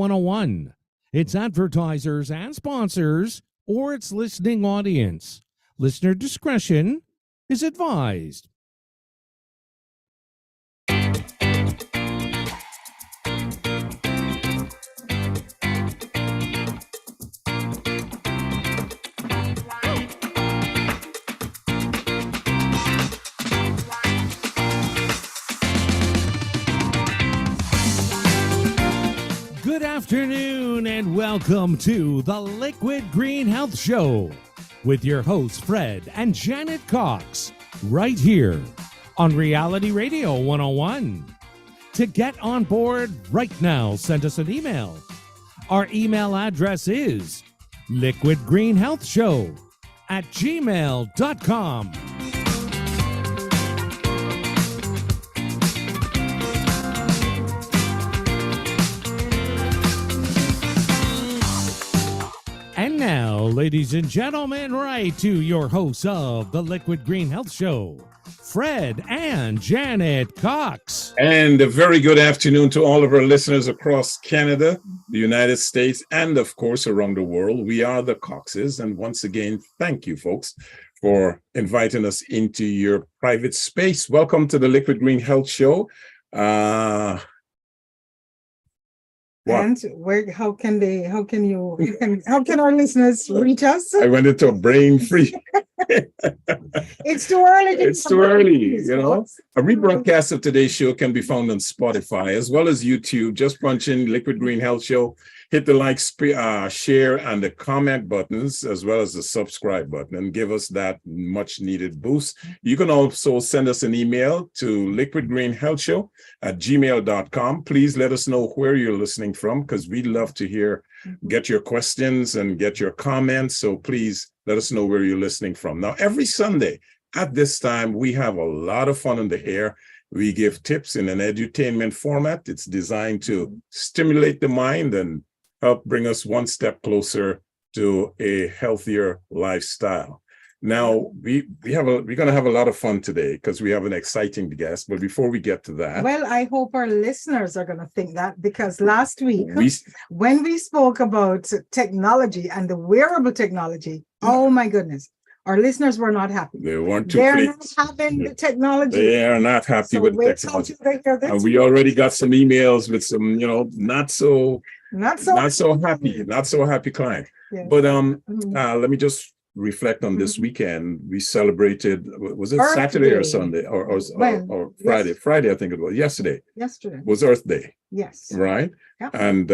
101, its advertisers and sponsors, or its listening audience. Listener discretion is advised. Good afternoon and welcome to the Liquid Green Health Show with your hosts Fred and Janet Cox right here on Reality Radio 101. To get on board right now, send us an email. Our email address is liquidgreenhealthshow@gmail.com. And now, ladies and gentlemen, right to your hosts of the Liquid Green Health Show, Fred and Janet Cox. And a very good afternoon to all of our listeners across Canada, the United States, and of course around the world. We are the Coxes, and once again, thank you, folks, for inviting us into your private space. Welcome to the Liquid Green Health Show. And how can our listeners reach us? I went into a brain freeze. It's too early. It's too early, you know. A rebroadcast of today's show can be found on Spotify as well as YouTube. Just punch in Liquid Green Health Show. Hit the like, share, and the comment buttons, as well as the subscribe button, and give us that much needed boost. You can also send us an email to liquidgreenhealthshow@gmail.com. Please let us know where you're listening from, because we'd love to get your questions and get your comments. So please let us know where you're listening from. Now, every Sunday at this time, we have a lot of fun in the air. We give tips in an edutainment format. It's designed to stimulate the mind and help bring us one step closer to a healthier lifestyle. Now, we're going to have a lot of fun today because we have an exciting guest. But before we get to that, well, I hope our listeners are going to think that, because last week when we spoke about technology and the wearable technology, oh my goodness, our listeners were not happy. They weren't too They're pleased. not having the technology. They are not happy with the technology. And we already got some emails with some, not so happy client. Yes. But let me just reflect on this weekend. We celebrated, was it Earth Saturday Day. or Sunday or Friday? Yes. Friday, I think it was. Yesterday was Earth Day. Yes. Right? Yeah. And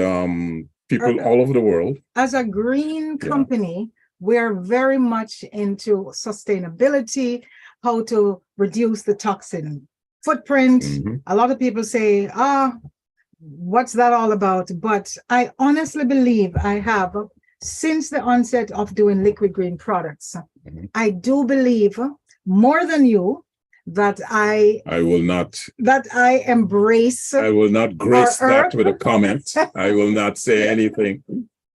people all over the world. As a green company, we're very much into sustainability, how to reduce the toxin footprint. A lot of people say, what's that all about? But I honestly believe I have, since the onset of doing liquid green products, I do believe more than you that I embrace. I will not grace that with a comment. I will not say anything.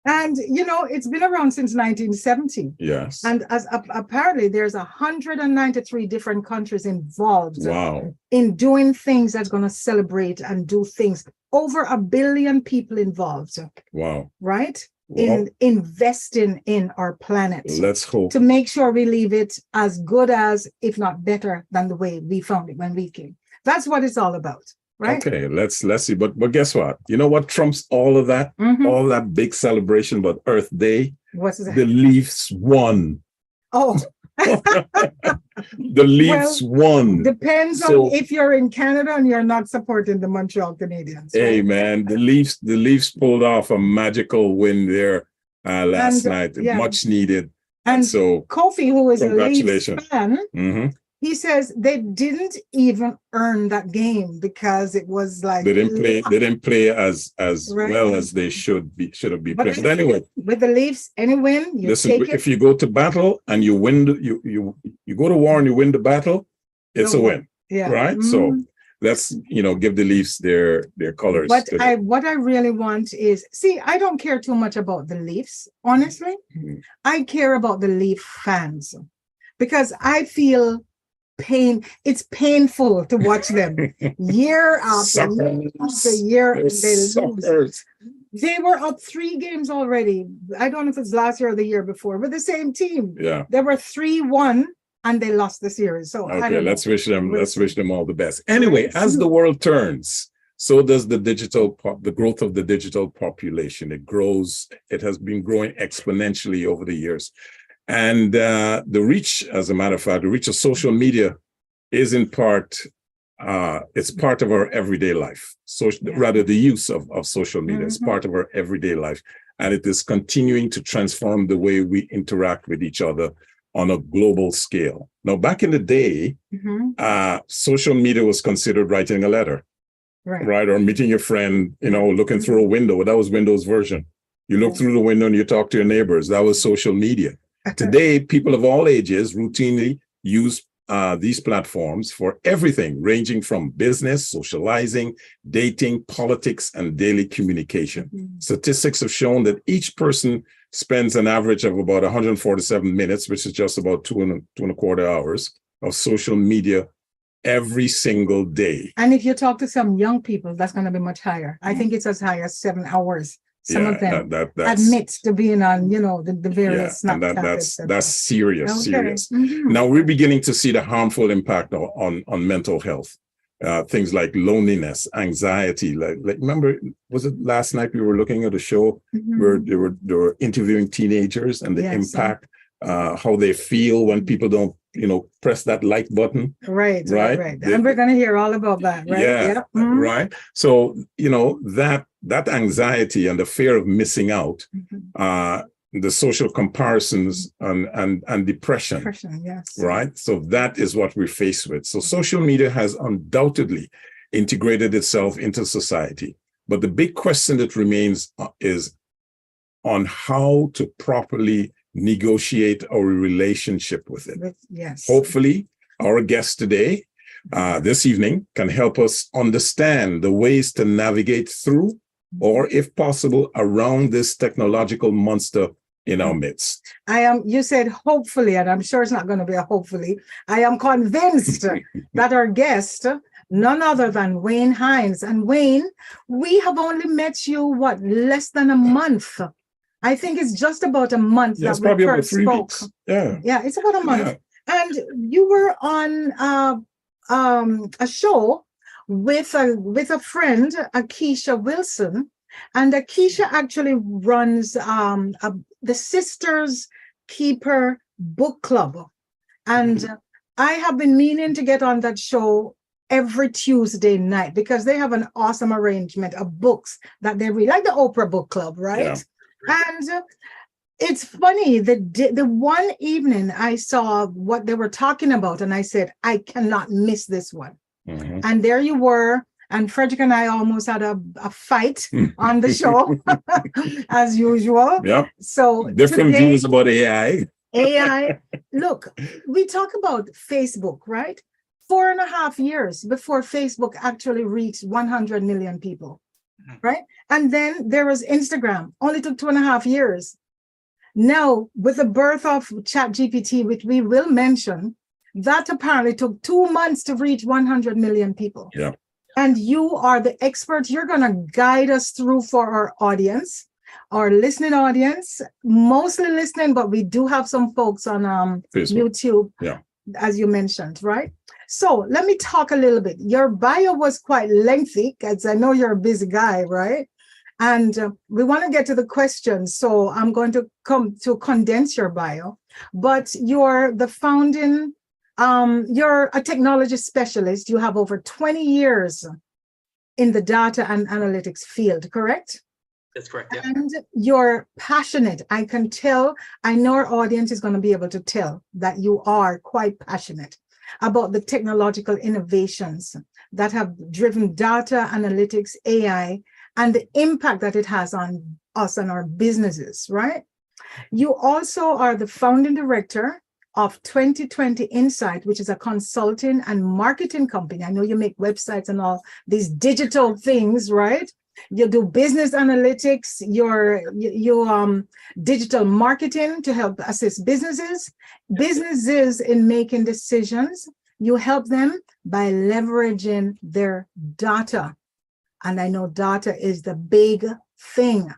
And, it's been around since 1970. Yes. And apparently there's 193 different countries involved in doing things that's going to celebrate and do things. Over 1 billion people involved. Wow. Right? In investing in our planet. Let's hope. To make sure we leave it as good as, if not better than the way we found it when we came. That's what it's all about. Right? Okay, let's see. But guess what? You know what trumps all of that? All that big celebration about Earth Day? What's that? The Leafs won. Oh. The Leafs won. Depends on if you're in Canada and you're not supporting the Montreal Canadiens. Right? Hey man, the Leafs pulled off a magical win there last night. Much needed. And so Kofi, who is a Leafs fan, he says they didn't even earn that game because it was like they didn't play as well as they should have been playing. But anyway, with the Leafs, any win, take it. If you go to battle and you win, you go to war and you win the battle, it's a win. Yeah. Right. So let's give the Leafs their colors. But what I really want is, I don't care too much about the Leafs, honestly. I care about the Leaf fans because I feel it's painful to watch them year after year. They lose. They were up 3 games already. I don't know if it's last year or the year before, but the same team. Yeah. They were 3-1 and they lost the series. So okay, let's wish them all the best. Anyway, as the world turns, so does the growth of the digital population. It grows. It has been growing exponentially over the years. And the reach, as a matter of fact, the reach of social media is in part, it's part of our everyday life. So rather the use of social media is part of our everyday life. And it is continuing to transform the way we interact with each other on a global scale. Now, back in the day, social media was considered writing a letter, right? Or meeting your friend, looking through a window. That was Windows version. You look through the window and you talk to your neighbors. That was social media. Today, people of all ages routinely use these platforms for everything, ranging from business, socializing, dating, politics, and daily communication. Statistics have shown that each person spends an average of about 147 minutes, which is just about 2.25 hours of social media every single day. And if you talk to some young people, that's going to be much higher. I think it's as high as 7 hours. Some of them admit to being on, the various Snapchat. And that's serious, serious. Now we're beginning to see the harmful impact on mental health. Things like loneliness, anxiety. Like remember, was it last night we were looking at a show where they were interviewing teenagers and the impact, how they feel when people don't, press that like button. Right. And we're going to hear all about that, right? Yeah, right. So, that anxiety and the fear of missing out, the social comparisons and depression, yes. Right? So that is what we're faced with. So social media has undoubtedly integrated itself into society. But the big question that remains is on how to properly negotiate our relationship with it. Yes. Hopefully, our guest today, this evening, can help us understand the ways to navigate through, or if possible, around this technological monster in our midst. You said hopefully, and I'm sure it's not going to be a hopefully. I am convinced that our guest, none other than Wayne Hinds. And Wayne, we have only met you, less than a month. I think it's just about a month that we first spoke. Yeah, it's about a month. Yeah. And you were on a show with a friend, Akeisha Wilson, and Akeisha actually runs the Sisters Keeper Book Club. And I have been meaning to get on that show every Tuesday night because they have an awesome arrangement of books that they read, like the Oprah Book Club, right? Yeah. And it's funny, the one evening I saw what they were talking about, and I said, I cannot miss this one. And there you were, and Frederick and I almost had a fight on the show, as usual. Yep. So different views about AI. Look, we talk about Facebook, right? 4.5 years before Facebook actually reached 100 million people. Right? And then there was Instagram, only took 2.5 years. Now, with the birth of ChatGPT, which we will mention, that apparently took 2 months to reach 100 million people. Yeah. And you are the expert. You're going to guide us through for our audience, our listening audience, mostly listening, but we do have some folks on YouTube, as you mentioned, right? So let me talk a little bit. Your bio was quite lengthy, because I know you're a busy guy, right? And we want to get to the questions. So I'm going to come to condense your bio. But you're the founding, you're a technology specialist. You have over 20 years in the data and analytics field, correct? That's correct, yeah. And you're passionate. I can tell, I know our audience is going to be able to tell that you are quite passionate about the technological innovations that have driven data analytics, AI, and the impact that it has on us and our businesses, right? You also are the founding director of 2020 Insight, which is a consulting and marketing company. I know you make websites and all these digital things, right? You do business analytics, you digital marketing to help assist businesses in making decisions. You help them by leveraging their data. And I know data is the big thing.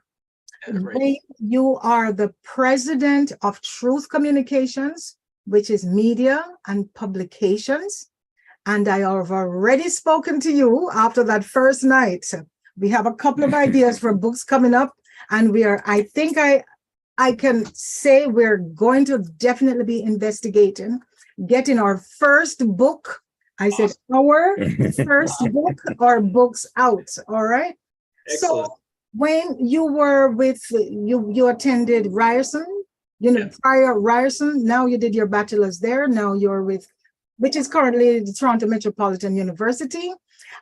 Right. Wayne, you are the president of Truth Communications, which is media and publications. And I have already spoken to you after that first night. We have a couple of ideas for books coming up, and I think I can say we're going to definitely be investigating getting our first book. I said our first book or books out. All right. Excellent. So when you were you attended Ryerson, prior Ryerson, now you did your bachelor's there. Now you're with, which is currently the Toronto Metropolitan University.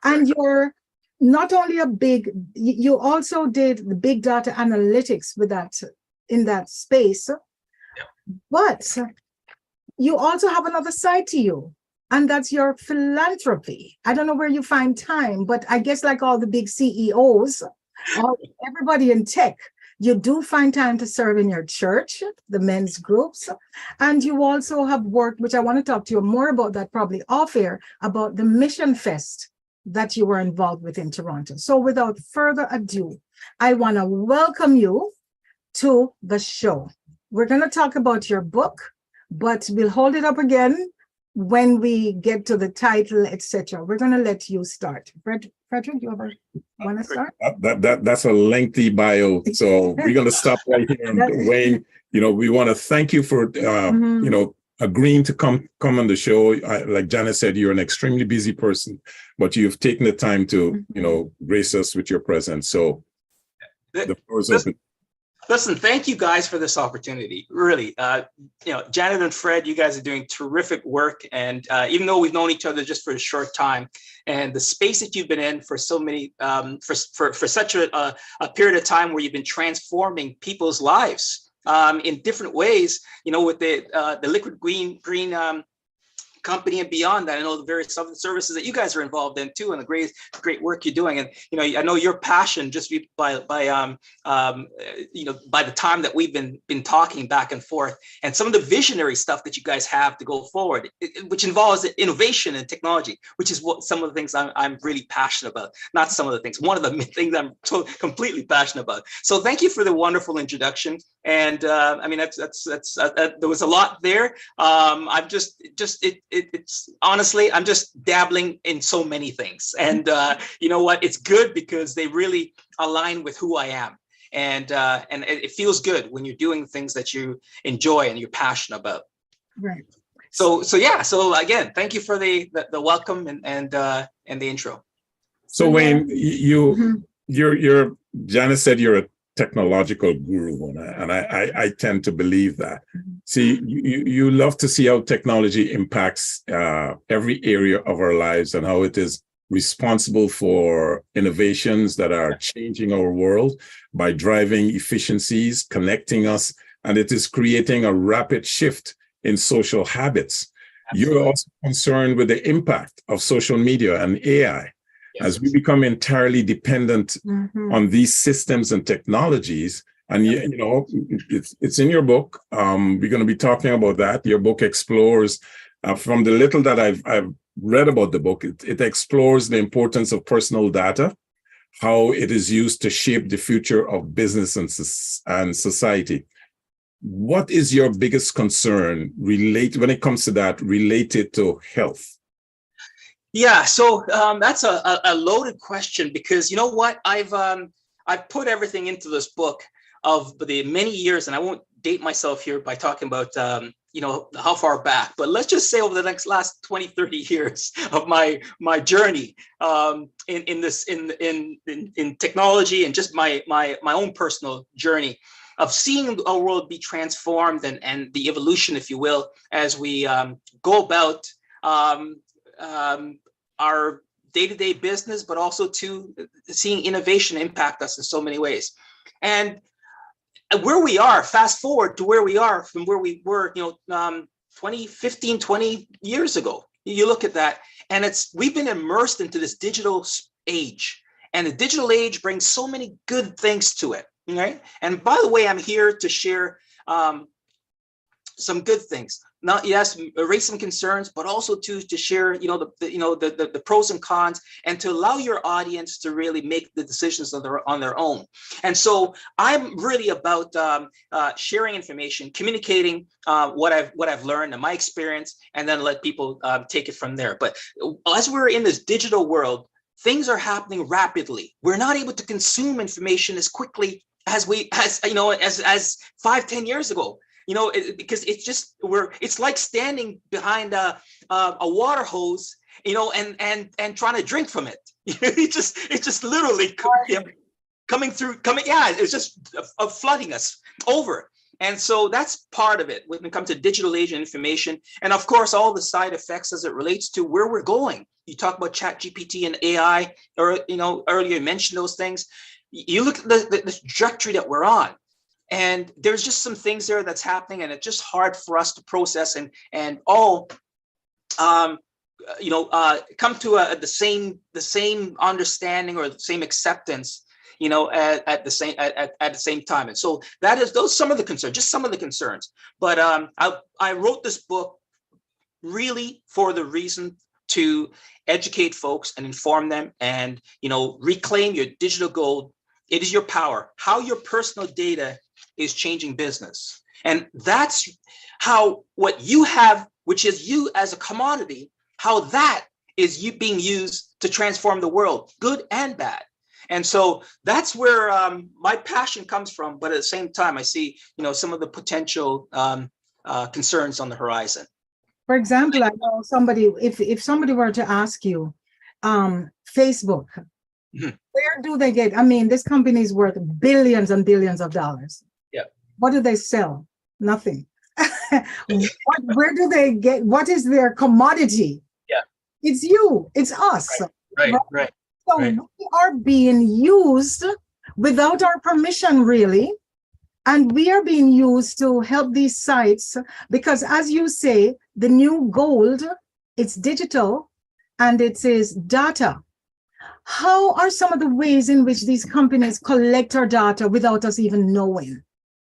And you're not only you also did the big data analytics with that, in that space, but you also have another side to you, and that's your philanthropy. I don't know where you find time, but I guess like all the big CEOs, everybody in tech, you do find time to serve in your church, the men's groups, and you also have worked, which I want to talk to you more about that probably off air, about the MissionFest that you were involved with in Toronto. So without further ado, I want to welcome you to the show. We're going to talk about your book, but we'll hold it up again when we get to the title, etc. We're going to let you start. Frederick, you want to start? That's a lengthy bio, so we're going to stop right here. And Wayne, we want to thank you for agreeing to come on the show. Like Janet said, you're an extremely busy person, but you've taken the time to grace us with your presence. So the floor is open. Listen, thank you guys for this opportunity. Really, Janet and Fred, you guys are doing terrific work. And even though we've known each other just for a short time, and the space that you've been in for so many, for such a period of time where you've been transforming people's lives in different ways, with the Liquid Green company and beyond that. I know the various other services that you guys are involved in too, and the great work you're doing. And I know your passion just by the time that we've been talking back and forth, and some of the visionary stuff that you guys have to go forward, which involves innovation and technology, which is what some of the things I'm really passionate about. Not some of the things, one of the things I'm completely passionate about. So thank you for the wonderful introduction. And that's there was a lot there. It's honestly, I'm just dabbling in so many things, and you know what? It's good because they really align with who I am, and it feels good when you're doing things that you enjoy and you're passionate about. Right. So yeah. So again, thank you for the welcome and the intro. So Wayne, you're Janice said you're a technological guru, and I tend to believe that. See, you love to see how technology impacts every area of our lives and how it is responsible for innovations that are changing our world by driving efficiencies, connecting us, and it is creating a rapid shift in social habits. Absolutely. You're also concerned with the impact of social media and AI. Yes. As we become entirely dependent on these systems and technologies. And it's in your book. We're going to be talking about that. Your book explores, from the little that I've read about the book, it explores the importance of personal data, how it is used to shape the future of business and society. What is your biggest concern when it comes to that related to health? Yeah, so that's a loaded question, because you know what, I've put everything into this book of the many years, and I won't date myself here by talking about how far back, but let's just say over the last 20, 30 years of my journey in technology, and just my own personal journey of seeing our world be transformed and the evolution, if you will, as we go about our day-to-day business, but also to seeing innovation impact us in so many ways. And where we are, fast forward to where we are from where we were, 20 years ago. You look at that, and we've been immersed into this digital age, and the digital age brings so many good things to it, right? And by the way, I'm here to share some good things. Not yes, raise some concerns, but also to share, the pros and cons, and to allow your audience to really make the decisions on their own. And so I'm really about sharing information, communicating what I've learned and my experience, and then let people take it from there. But as we're in this digital world, things are happening rapidly. We're not able to consume information as quickly as 5-10 years ago. Because it's like standing behind a water hose, and trying to drink from it. It's just literally it's just flooding us over. And so that's part of it when it comes to digital age and information. And of course, all the side effects as it relates to where we're going. You talk about ChatGPT and AI, or, earlier you mentioned those things. You look at the trajectory that we're on. And there's just some things there that's happening, and it's just hard for us to process and all, come to the same understanding or the same acceptance, at the same time. And so those some of the concerns, just some of the concerns. But I wrote this book really for the reason to educate folks and inform them, and reclaim your digital gold. It is your power. How your personal data is changing business. And that's how what you have, which is you as a commodity, how that is you being used to transform the world, good and bad. And so that's where my passion comes from. But at the same time, I see, some of the potential concerns on the horizon. For example, I know somebody, if somebody were to ask you, Facebook, where do they get? I mean, this company is worth billions and billions of dollars. Yeah. What do they sell? Nothing. Where do they get? What is their commodity? Yeah. It's you. It's us. Right. So we are being used without our permission, really. And we are being used to help these sites because, as you say, the new gold, it's digital and it is data. How are some of the ways in which these companies collect our data without us even knowing?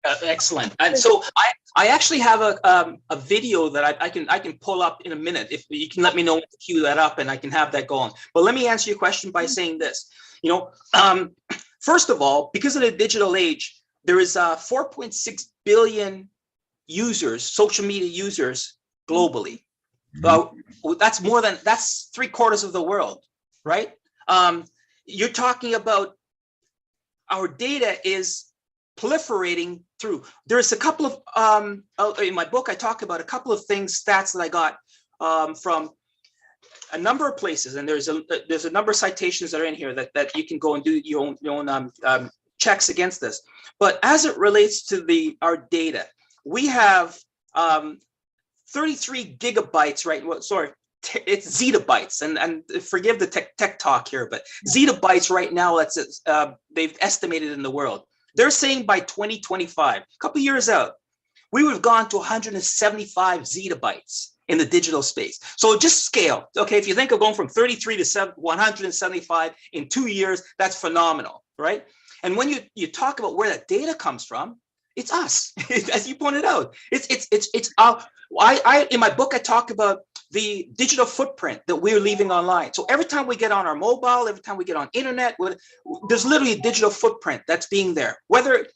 Excellent. And so I actually have a video that I can pull up in a minute. If you can let me know when to cue that up, and I can have that going. But let me answer your question by saying this. First of all, because of the digital age, there is 4.6 billion users, social media users globally. That's 3/4 of the world, right? You're talking about our data is proliferating through. There's a couple of, in my book, I talk about a couple of stats that I got from a number of places. And there's a number of citations that are in here that you can go and do your own checks against this. But as it relates to our data, we have 33 gigabytes, right? Well, sorry, it's zettabytes, and forgive the tech talk here, but zettabytes right now, they've estimated in the world. They're saying by 2025, a couple years out, we would have gone to 175 zettabytes in the digital space. So just scale. Okay, if you think of going from 33 to 175 in 2 years, that's phenomenal, right? And when you talk about where that data comes from, it's us, as you pointed out. It's in my book, I talk about the digital footprint that we're leaving online. So every time we get on our mobile, every time we get on internet, there's literally a digital footprint that's being there. Whether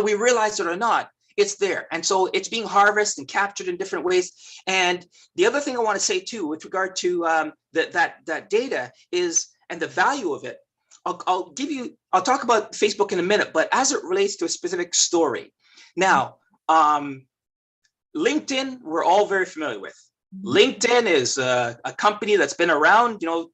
we realize it or not, it's there. And so it's being harvested and captured in different ways. And the other thing I want to say too, with regard to that data is, and the value of it, I'll talk about Facebook in a minute, but as it relates to a specific story. Now, LinkedIn, we're all very familiar with. LinkedIn is a company that's been around, give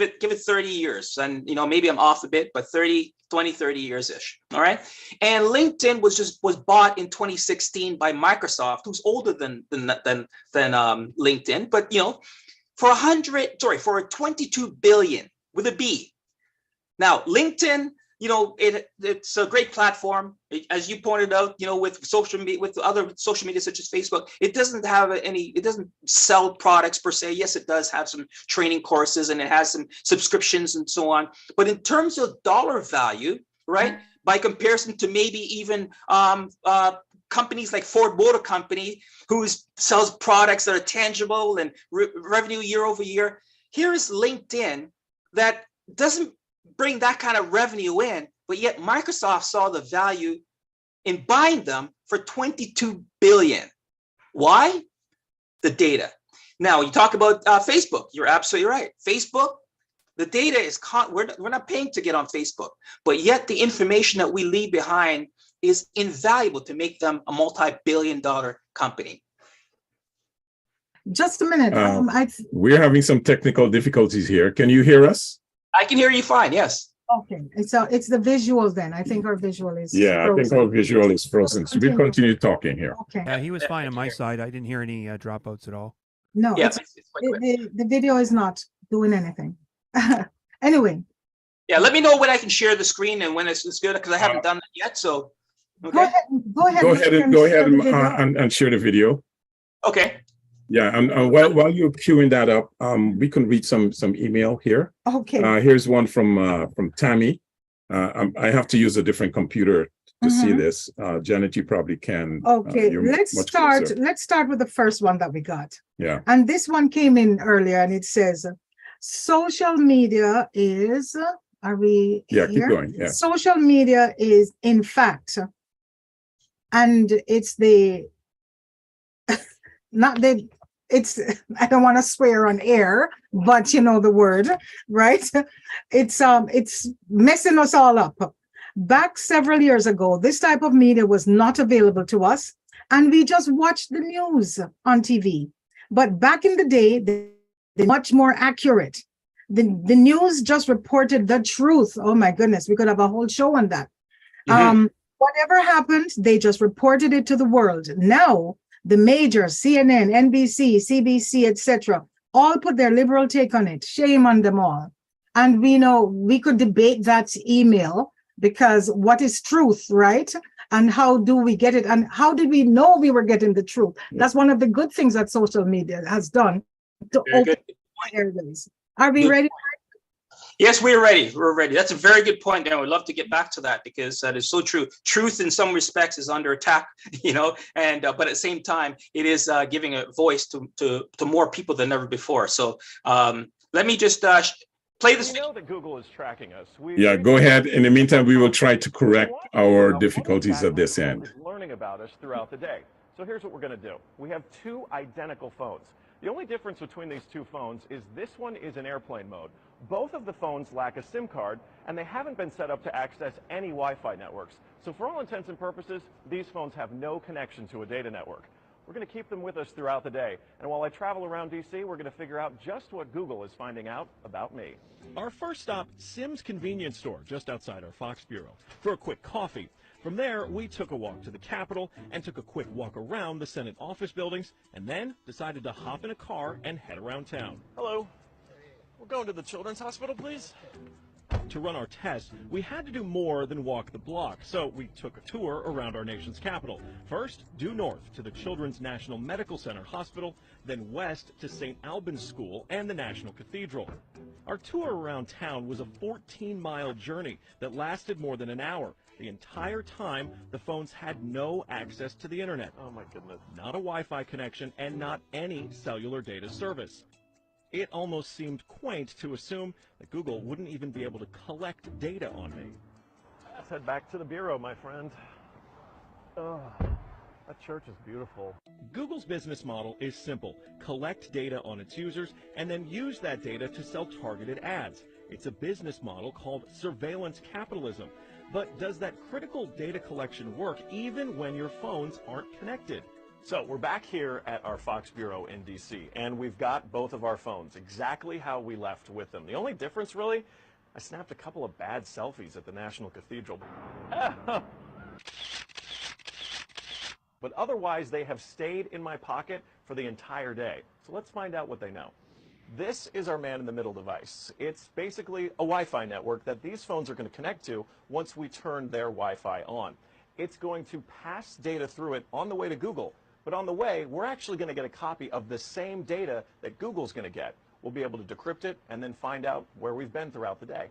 it 30 years. And, maybe I'm off a bit, but 30 years-ish. All right. And LinkedIn was bought in 2016 by Microsoft, who's older than LinkedIn, but, for 22 billion with a B. Now, LinkedIn, it's a great platform, as you pointed out. With social media, with other social media such as Facebook, it doesn't sell products per se. Yes, it does have some training courses and it has some subscriptions and so on. But in terms of dollar value, right, by comparison to maybe even companies like Ford Motor Company, who sells products that are tangible and revenue year over year. Here is LinkedIn that doesn't bring that kind of revenue in, but yet Microsoft saw the value in buying them for $22 billion. Why? The data. Now, you talk about Facebook. You're absolutely right. Facebook, the data is, we're not paying to get on Facebook, but yet the information that we leave behind is invaluable to make them a multi-billion-dollar company. Just a minute. We're having some technical difficulties here. Can you hear us? I can hear you fine, yes. Okay, so it's the visual then. I think our visual is Yeah, frozen. I think our visual is frozen. So we'll continue talking here. Okay. Yeah, he was fine on my side. I didn't hear any dropouts at all. No, Yeah, the video is not doing anything. Anyway. Yeah, let me know when I can share the screen and when it's good, because I haven't done that yet. So okay. Go ahead and share the video. Okay. Yeah, and while you're queuing that up, we can read some email here. Okay. Here's one from Tammy. I have to use a different computer to see this. Janet, you probably can. Okay, let's start. Let's start with the first one that we got. Yeah. And this one came in earlier, and it says, social media is. Are we? Yeah, here? keep going. Yeah. Social media is, in fact, and it's the. Not the. It's, I don't want to swear on air, but you know the word, right? It's messing us all up. Back several years ago, this type of media was not available to us, and we just watched the news on TV. But back in the day, they're much more accurate. The news just reported the truth. Oh my goodness, we could have a whole show on that. Mm-hmm. Whatever happened, they just reported it to the world. Now, the major CNN, NBC, CBC, etc., all put their liberal take on it. Shame on them all. And we know we could debate that email, because what is truth, right? And how do we get it? And how did we know we were getting the truth? That's one of the good things that social media has done to open airways. Are we ready? Yes, we're ready. We're ready. That's a very good point, and I would love to get back to that, because that is so true. Truth, in some respects, is under attack, and but at the same time, it is giving a voice to more people than ever before. So let me just play this. We know that Google is tracking us. Yeah, go ahead. In the meantime, we will try to correct our difficulties at this end. Learning about us throughout the day. So here's what we're going to do. We have two identical phones. The only difference between these two phones is this one is in airplane mode. Both of the phones lack a SIM card, and they haven't been set up to access any Wi-Fi networks. So for all intents and purposes, these phones have no connection to a data network. We're going to keep them with us throughout the day. And while I travel around DC, we're going to figure out just what Google is finding out about me. Our first stop, Sim's Convenience Store, just outside our Fox Bureau, for a quick coffee. From there, we took a walk to the Capitol and took a quick walk around the Senate office buildings, and then decided to hop in a car and head around town. Hello. We're going to the Children's Hospital, please. To run our test, we had to do more than walk the block, so we took a tour around our nation's capital. First, due north to the Children's National Medical Center Hospital, then west to St. Albans School and the National Cathedral. Our tour around town was a 14-mile journey that lasted more than an hour. The entire time, the phones had no access to the internet. Oh my goodness. Not a Wi-Fi connection and not any cellular data service. It almost seemed quaint to assume that Google wouldn't even be able to collect data on me. Let's head back to the bureau, my friend. Oh, that church is beautiful. Google's business model is simple. Collect data on its users and then use that data to sell targeted ads. It's a business model called surveillance capitalism. But does that critical data collection work even when your phones aren't connected? So we're back here at our Fox Bureau in DC, and we've got both of our phones exactly how we left with them. The only difference, really, I snapped a couple of bad selfies at the National Cathedral. But otherwise, they have stayed in my pocket for the entire day. So let's find out what they know. This is our man-in-the-middle device. It's basically a Wi-Fi network that these phones are going to connect to once we turn their Wi-Fi on. It's going to pass data through it on the way to Google. But on the way, we're actually going to get a copy of the same data that Google's going to get. We'll be able to decrypt it and then find out where we've been throughout the day.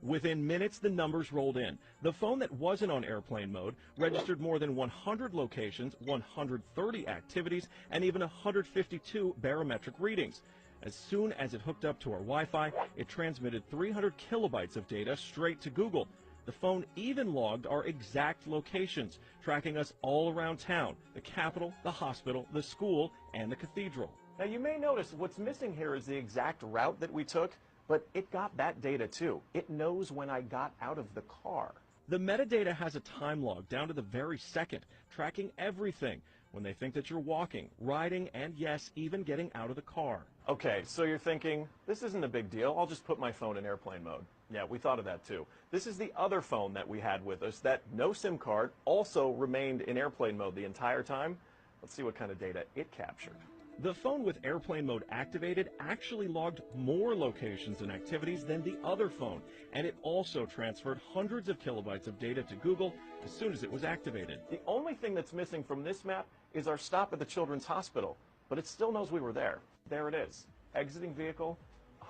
Within minutes, the numbers rolled in. The phone that wasn't on airplane mode registered more than 100 locations, 130 activities, and even 152 barometric readings. As soon as it hooked up to our Wi-Fi, it transmitted 300 kilobytes of data straight to Google. The phone even logged our exact locations, tracking us all around town, the Capitol, the hospital, the school, and the cathedral. Now you may notice what's missing here is the exact route that we took, but it got that data too. It knows when I got out of the car. The metadata has a time log down to the very second, tracking everything when they think that you're walking, riding, and yes, even getting out of the car. Okay, so you're thinking, this isn't a big deal. I'll just put my phone in airplane mode. Yeah, we thought of that too. This is the other phone that we had with us that no SIM card also remained in airplane mode the entire time. Let's see what kind of data it captured. The phone with airplane mode activated actually logged more locations and activities than the other phone, and it also transferred hundreds of kilobytes of data to Google as soon as it was activated. The only thing that's missing from this map is our stop at the Children's Hospital, but it still knows we were there. There it is. Exiting vehicle,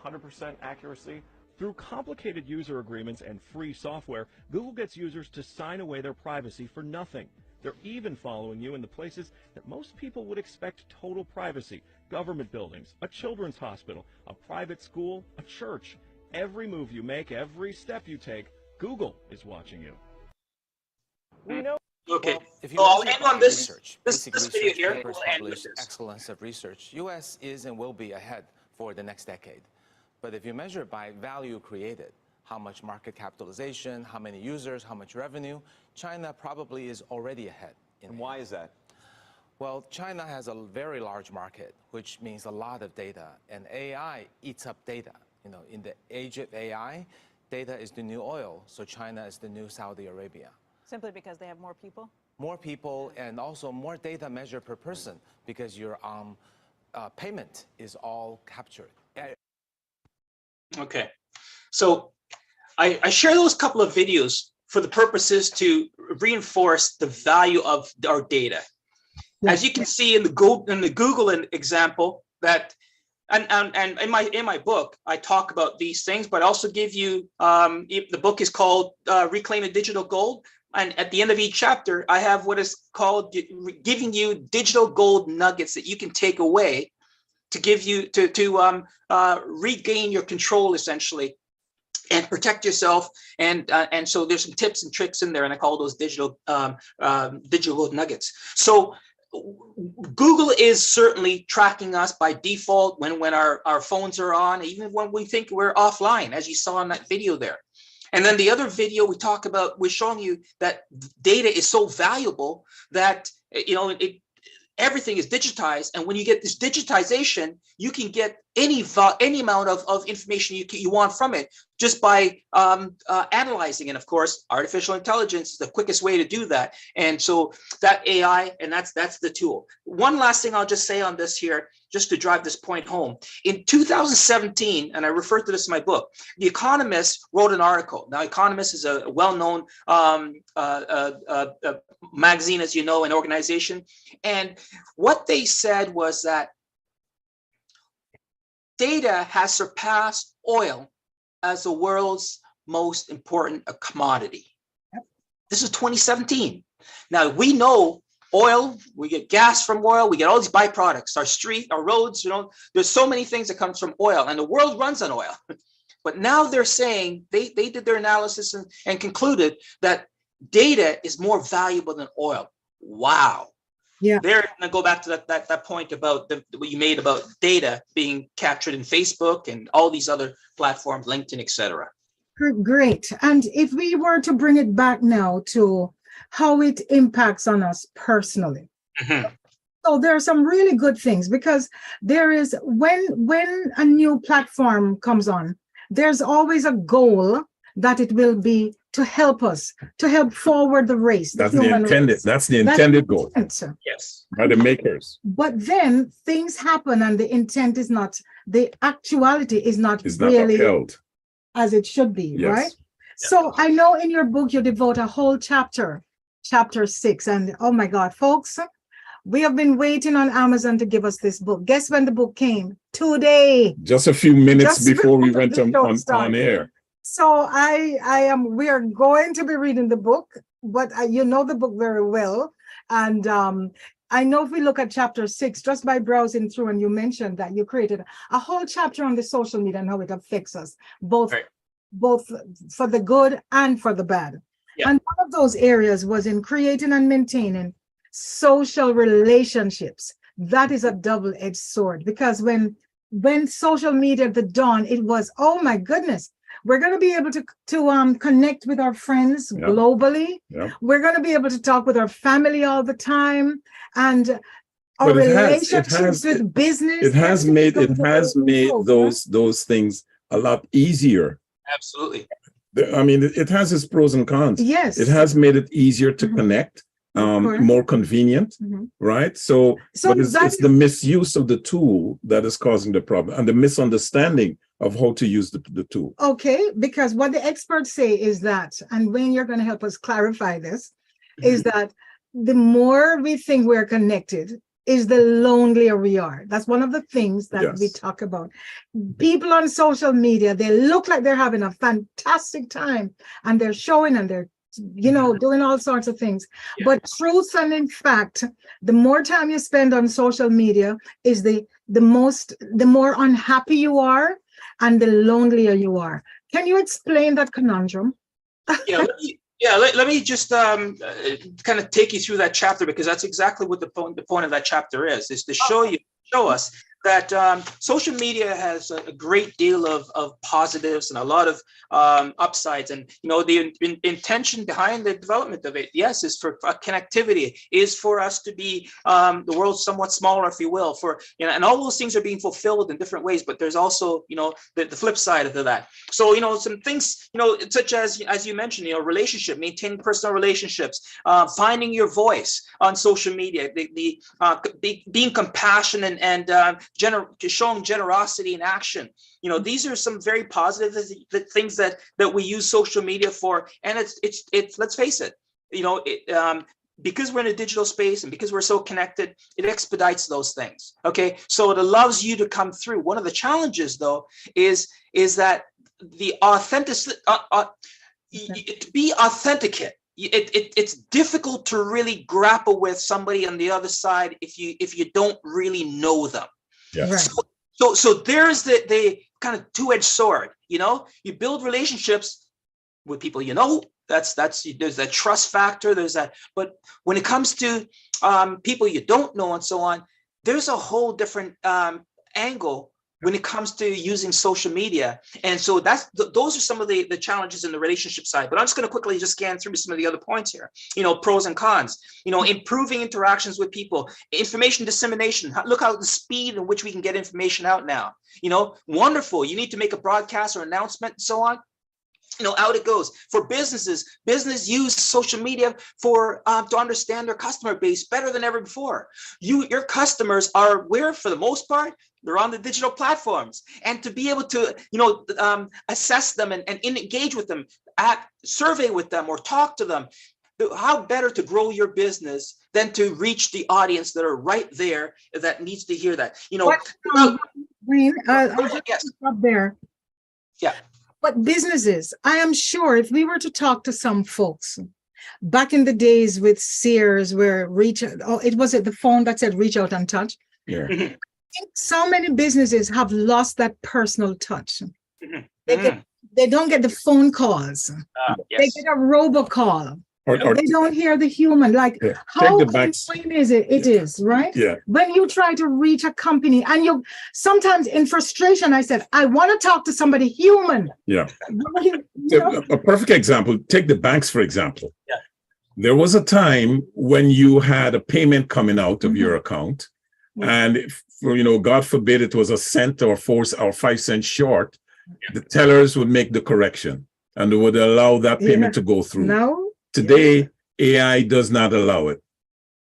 100% accuracy. Through complicated user agreements and free software, Google gets users to sign away their privacy for nothing. They're even following you in the places that most people would expect total privacy: government buildings, a children's hospital, a private school, a church. Every move you make, every step you take, Google is watching you. We know. Okay. Well, if you So I'll measure end on by this research, this basic video research here. papers We'll end with published, this. excellence of research, U.S. is and will be ahead for the next decade. But if you measure by value created, how much market capitalization, how many users, how much revenue, China probably is already ahead. And why is that? Well, China has a very large market, which means a lot of data, and AI eats up data. You know, in the age of AI, data is the new oil, so China is the new Saudi Arabia. Simply because they have more people? More people and also more data measured per person because your payment is all captured. Okay. So I share those couple of videos for the purposes to reinforce the value of our data. As you can see in the Google example, that and in my book I talk about these things, but I also give you the book is called Reclaim the Digital Gold, and at the end of each chapter I have what is called giving you digital gold nuggets that you can take away to give you to regain your control essentially and protect yourself, and so there's some tips and tricks in there, and I call those digital gold nuggets. So Google is certainly tracking us by default when our phones are on, even when we think we're offline, as you saw in that video there. And then the other video we talk about, we're showing you that data is so valuable that everything is digitized, and when you get this digitization, you can get any amount of information you want from it just by analyzing it. Of course, artificial intelligence is the quickest way to do that, and so that AI, and that's the tool. One last thing I'll just say on this here, just to drive this point home. In 2017, and I refer to this in my book, The Economist wrote an article. Now, Economist is a well-known magazine, as you know, an organization. And what they said was that data has surpassed oil as the world's most important commodity. This is 2017. Now, we know oil, we get gas from oil, we get all these byproducts, our roads, there's so many things that comes from oil, and the world runs on oil. But now they're saying, they did their analysis and concluded that data is more valuable than oil. Wow. Yeah. They're going to go back to that point about what you made about data being captured in Facebook and all these other platforms, LinkedIn, etc. Great. And if we were to bring it back now to how it impacts on us personally. Mm-hmm. So there are some really good things, because there is, when a new platform comes on, there's always a goal that it will be to help us, to help forward the race. That's the intended goal. Yes. By the makers. But then things happen and the intent is not, the actuality is not really upheld as it should be, yes. Right? Yeah. So I know in your book, you devote a whole chapter 6, and oh my God, folks, we have been waiting on Amazon to give us this book. Guess when the book came? Today. Just a few minutes before we went on air. So we are going to be reading the book, but you know the book very well. And I know if we look at chapter 6, just by browsing through, and you mentioned that you created a whole chapter on the social media and how it affects us, both for the good and for the bad. Yeah. And one of those areas was in creating and maintaining social relationships. That is a double-edged sword, because when social media at the dawn, it was, oh my goodness, we're going to be able to connect with our friends globally. Yeah. We're going to be able to talk with our family all the time, and our relationships with business. It has made those things a lot easier. Absolutely. I mean, it has its pros and cons. Yes. It has made it easier to connect, more convenient, right? So but it's the misuse of the tool that is causing the problem, and the misunderstanding of how to use the tool. Okay, because what the experts say is that, and Wayne, you're going to help us clarify this, is that the more we think we're connected, is the lonelier we are. That's one of the things that we talk about. People on social media, they look like they're having a fantastic time, and they're showing, and they're doing all sorts of things. Yeah. But truth and in fact, the more time you spend on social media is the more unhappy you are and the lonelier you are. Can you explain that conundrum? Let me just kind of take you through that chapter, because that's exactly what the point of that chapter is to show us that social media has a great deal of positives and a lot of upsides. And, the intention behind the development of it, yes, is for connectivity, is for us to be the world somewhat smaller, if you will, and all those things are being fulfilled in different ways. But there's also, the flip side of that. So, some things, such as you mentioned, relationship, maintaining personal relationships, finding your voice on social media, being compassionate and showing generosity in action. These are some very positive things that we use social media for. And it's let's face it, because we're in a digital space and because we're so connected, it expedites those things. Okay, so it allows you to come through. One of the challenges, though, is that the to be authenticate. It's difficult to really grapple with somebody on the other side if you don't really know them. Yeah. Right. So there's the kind of two-edged sword. You build relationships with people that's there's that trust factor, there's that. But when it comes to people you don't know and so on, there's a whole different angle when it comes to using social media. And so those are some of the challenges in the relationship side. But I'm just going to quickly just scan through some of the other points here. Pros and cons, improving interactions with people, information dissemination. Look how the speed in which we can get information out now. Wonderful. You need to make a broadcast or announcement and so on. Out it goes. For business use social media for to understand their customer base better than ever before. Your customers are where, for the most part, they're on the digital platforms, and to be able to assess them and engage with them, survey with them or talk to them. How better to grow your business than to reach the audience that are right there that needs to hear that. Wayne, I'll just stop there. Yeah. But businesses, I am sure if we were to talk to some folks back in the days with Sears, where the phone that said reach out and touch. Yeah. I think so many businesses have lost that personal touch. They don't get the phone calls. Yes. They get a robocall. Or they don't hear the human. How extreme is it? It is, right? Yeah. When you try to reach a company, and sometimes in frustration, I said, I want to talk to somebody human. Yeah. A perfect example, take the banks, for example. Yeah. There was a time when you had a payment coming out of your account, and if, God forbid it was a cent or 4 or 5 cents short, the tellers would make the correction and they would allow that payment to go through. No. Today, AI does not allow it,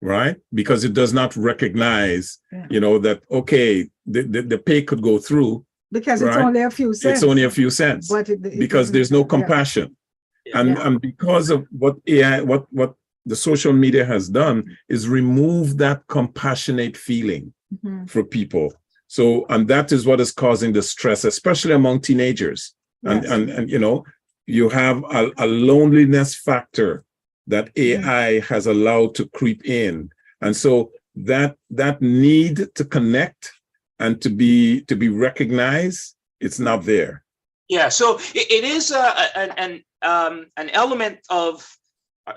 right? Because it does not recognize, that, okay, the pay could go through. Because it's only a few cents. It's only a few cents. But because there's no compassion. Yeah. And because of what AI, what the social media has done is remove that compassionate feeling for people. So, and that is what is causing the stress, especially among teenagers. And, Yes. and you know, you have a loneliness factor that AI has allowed to creep in. And so that need to connect and to be recognized, it's not there. Yeah, so it is an element of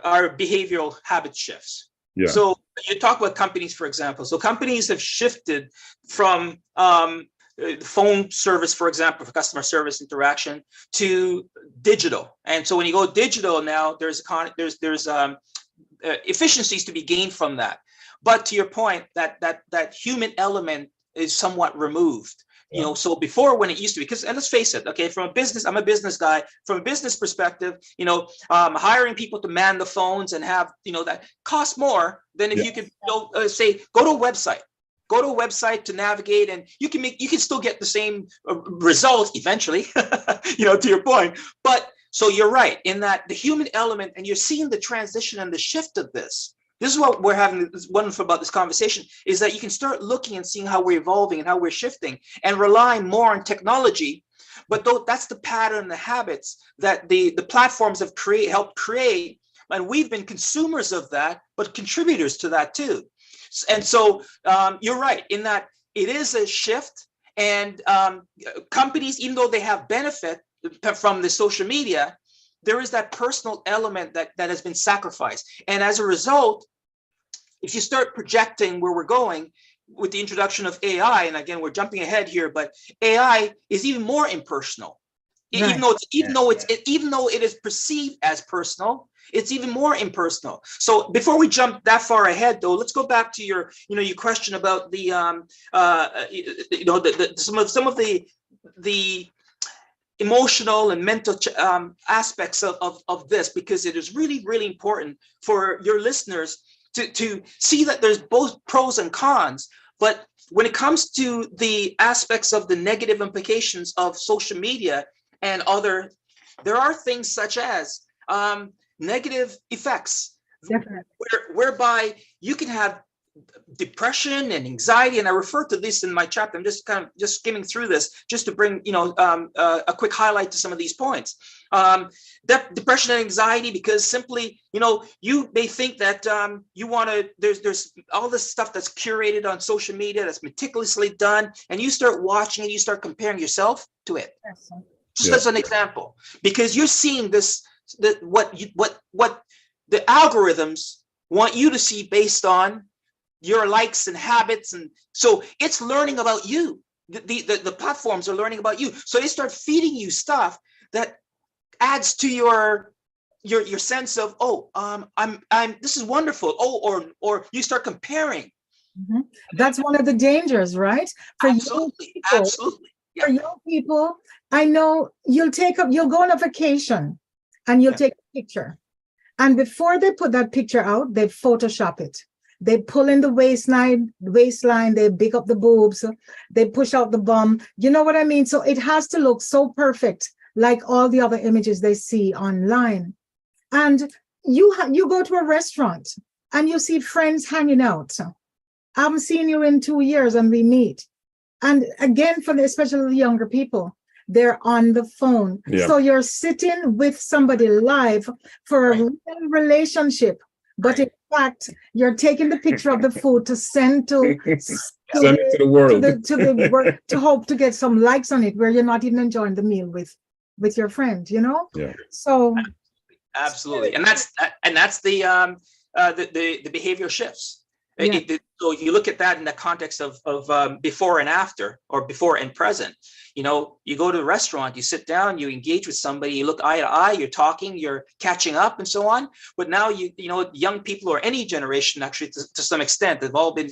our behavioral habit shifts. Yeah. So you talk about companies, for example. So companies have shifted from the phone service, for example, for customer service interaction, to digital. And so when you go digital now, there's efficiencies to be gained from that. But to your point, that human element is somewhat removed. You know, so before, when it used to be, because, and let's face it, okay, from a business, I'm a business guy. From a business perspective, you know, hiring people to man the phones and have, you know, that costs more than if you could, you know, say, go to a website to navigate, and you can still get the same results eventually, you know, to your point. But so you're right in that the human element, and you're seeing the transition and the shift of this. This is what we're having is wonderful about this conversation, is that you can start looking and seeing how we're evolving and how we're shifting and relying more on technology. But though that's the pattern, the habits that the platforms have helped create, and we've been consumers of that, but contributors to that too. And so you're right in that it is a shift, and companies, even though they have benefit from the social media, there is that personal element that has been sacrificed. And as a result, if you start projecting where we're going with the introduction of AI, and again, we're jumping ahead here, but AI is even more impersonal. Right. Even though it is perceived as personal, it's even more impersonal. So before we jump that far ahead, though, let's go back to your question about the some of the emotional and mental aspects of this, because it is really, really important for your listeners to see that there's both pros and cons. But when it comes to the aspects of the negative implications of social media and there are things such as negative effects, whereby you can have depression and anxiety, and I refer to this in my chapter. I'm just kind of skimming through this just to bring a quick highlight to some of these points. Depression and anxiety, because simply you may think that you want to. There's all this stuff that's curated on social media that's meticulously done, and you start watching it, you start comparing yourself to it. Just as an example, because you're seeing what the algorithms want you to see based on your likes and habits, and so it's learning about you. The platforms are learning about you, so they start feeding you stuff that adds to your sense of I'm this is wonderful. Or you start comparing. Mm-hmm. That's one of the dangers, right? For absolutely. For young people, I know you'll go on a vacation and you'll take a picture, and before they put that picture out, they Photoshop it. They pull in the waistline, they big up the boobs, they push out the bum. You know what I mean? So it has to look so perfect, like all the other images they see online. And you go to a restaurant and you see friends hanging out. I haven't seen you in 2 years, and we meet. And again, especially the younger people, they're on the phone. Yeah. So you're sitting with somebody live for a real relationship, but in fact, you're taking the picture of the food to send to the world, to hope to get some likes on it, where you're not even enjoying the meal with your friend, Yeah. So absolutely, and that's the behavioral shifts. Yeah. So you look at that in the context of before and after, or before and present. You go to a restaurant, you sit down, you engage with somebody, you look eye to eye, you're talking, you're catching up, and so on. But now young people, or any generation actually, to some extent, they've all been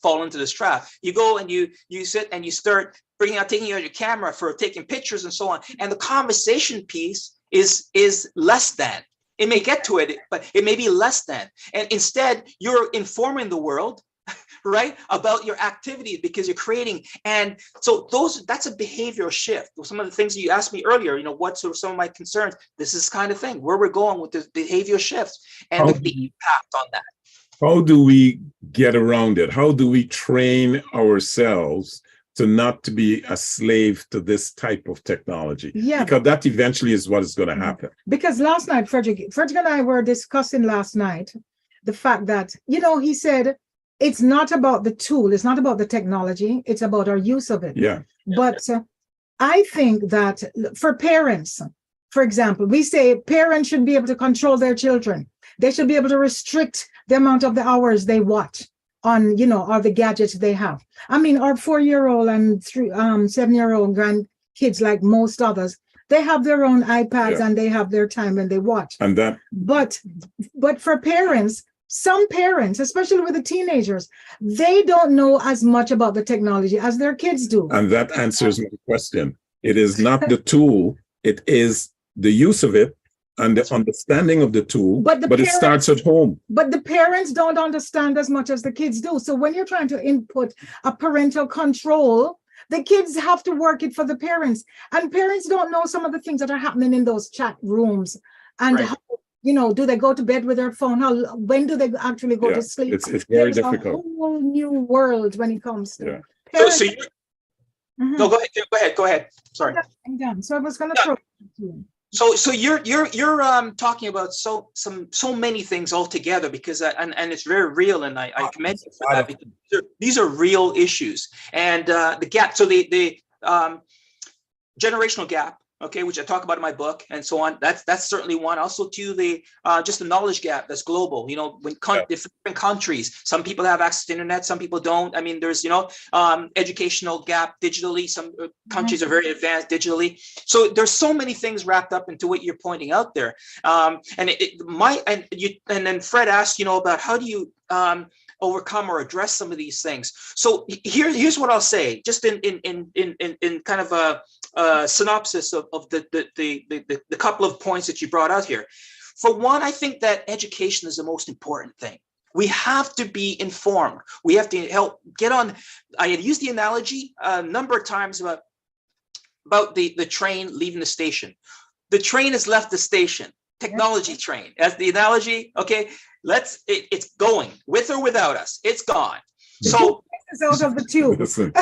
fallen into this trap. You go and you sit and you start taking out your camera for taking pictures and so on, and the conversation piece is less than. It may get to it, but it may be less than. And instead, you're informing the world, right, about your activities, because you're creating. And so that's a behavioral shift. Some of the things that you asked me earlier, what sort of some of my concerns, this is kind of thing, where we're going with this behavioral shift and the impact on that. How do we get around it? How do we train ourselves to not to be a slave to this type of technology. Yeah. Because that eventually is what is going to happen. Because last night, Frederick and I were discussing last night the fact that, he said, it's not about the tool, it's not about the technology, it's about our use of it. Yeah. But I think that for parents, for example, we say parents should be able to control their children. They should be able to restrict the amount of the hours they watch on, or the gadgets they have. I mean, our 4-year-old and 7-year-old grandkids, like most others, they have their own iPads and they have their time and they watch. And that, but for parents, some parents, especially with the teenagers, they don't know as much about the technology as their kids do. And that answers my question. It is not the tool, it is the use of it and the understanding of the tool, but it starts at home. But the parents don't understand as much as the kids do. So when you're trying to input a parental control, the kids have to work it for the parents. And parents don't know some of the things that are happening in those chat rooms. And how, do they go to bed with their phone? When do they actually go to sleep? It's very There's difficult. a whole new world when it comes to So no, go ahead. Sorry. I'm done. So I was going to throw it to you. So you're talking about so many things altogether, because and it's very real, and I commend you for that, because these are real issues. And the gap, so the generational gap, okay, which I talk about in my book and so on, that's certainly one. Also to the just the knowledge gap that's global. When different countries, some people have access to internet, some people don't. I mean, there's educational gap digitally. Some countries are very advanced digitally. So there's so many things wrapped up into what you're pointing out there. And then Fred asked, about how do you overcome or address some of these things. So here's what I'll say, just in kind of a synopsis of the couple of points that you brought out here. For one, I think that education is the most important thing. We have to be informed. We have to help get on. I had used the analogy a number of times about the train leaving the station. The train has left the station. Technology train, as the analogy. Okay, it's going with or without us. It's gone. So it's out of the tube. Listen.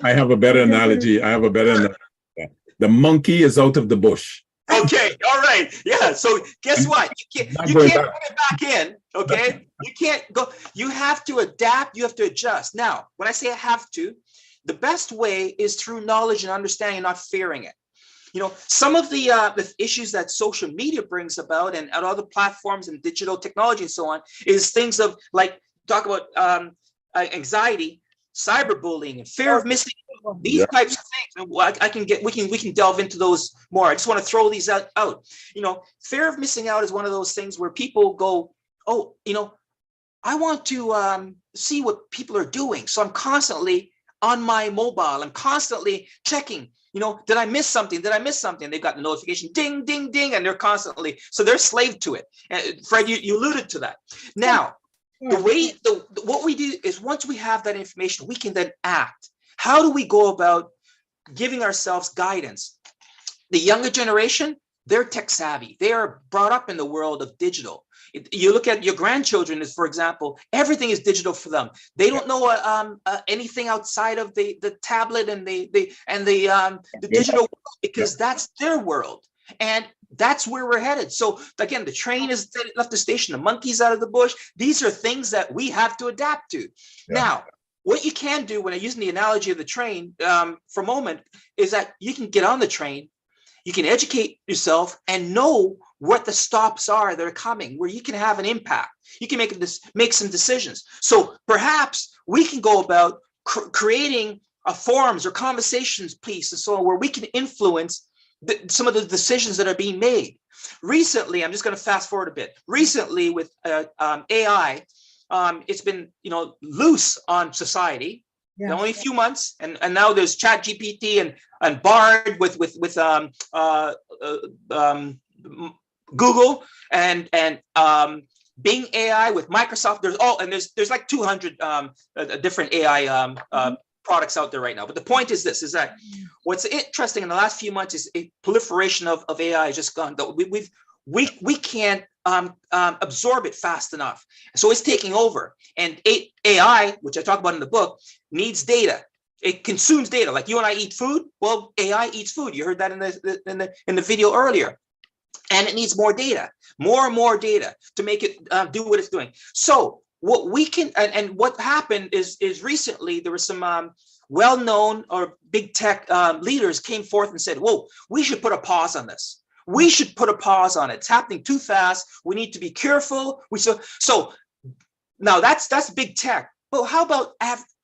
I have a better analogy. The monkey is out of the bush. Okay, all right, yeah. So guess what? You can't put it back in. Okay, you can't go. You have to adapt. You have to adjust. Now, when I say I have to, the best way is through knowledge and understanding, not fearing it. Some of the issues that social media brings about and other platforms and digital technology and so on is things of like talk about anxiety, cyberbullying, and fear of missing out, these types of things. And we can delve into those more. I just want to throw these out. Fear of missing out is one of those things where people go, oh, I want to see what people are doing, so I'm constantly on my mobile. I'm constantly checking. Did I miss something? They've got the notification, ding, ding, ding, and they're constantly, so they're slave to it. And Fred, you alluded to that. Now, what we do is once we have that information, we can then act. How do we go about giving ourselves guidance? The younger generation, they're tech savvy. They are brought up in the world of digital. You look at your grandchildren, as for example, everything is digital for them. They don't know anything outside of the tablet and the digital world, because that's their world, and that's where we're headed. So again, the train has left the station, the monkey's out of the bush. These are things that we have to adapt to. Now, what you can do, when I'm using the analogy of the train for a moment, is that you can get on the train, you can educate yourself and know what the stops are that are coming, where you can have an impact. You can make some decisions. So perhaps we can go about creating forums or conversations piece and so on, where we can influence some of the decisions that are being made. Recently, I'm just going to fast forward a bit. Recently, with AI, it's been loose on society. Only a few months, and now there's Chat GPT and Bard with Google and Bing AI with Microsoft. There's like 200 different AI products out there right now. But the point is this: is that what's interesting in the last few months is a proliferation of AI has just gone. we can't absorb it fast enough. So it's taking over. And AI, which I talk about in the book, needs data. It consumes data. Like you and I eat food. Well, AI eats food. You heard that in the video earlier. And it needs more data, more and more data to make it do what it's doing. So what we can, and what happened is recently there was some well-known or big tech leaders came forth and said, whoa, we should put a pause on this. We should put a pause on it. It's happening too fast. We need to be careful. So now that's big tech. But how about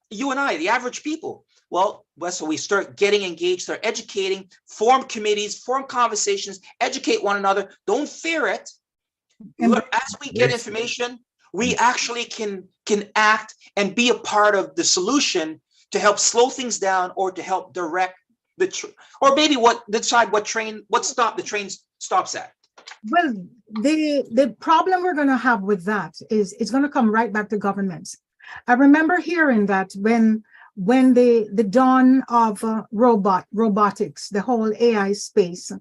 you and I, the average people? Well, so we start getting engaged, start educating, form committees, form conversations, educate one another. Don't fear it. Look, as we get information, we actually can act and be a part of the solution to help slow things down or to help direct or maybe decide what stop the train stops at. Well, the problem we're going to have with that is it's going to come right back to governments. I remember hearing that when the dawn of robotics, the whole AI space,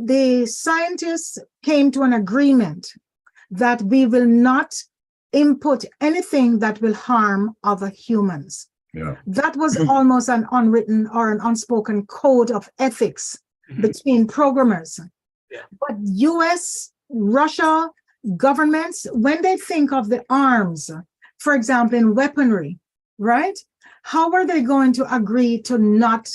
the scientists came to an agreement that we will not input anything that will harm other humans. Yeah. That was almost an unwritten or an unspoken code of ethics between programmers. Yeah. But US, Russia, governments, when they think of the arms, for example, in weaponry, right? How are they going to agree to not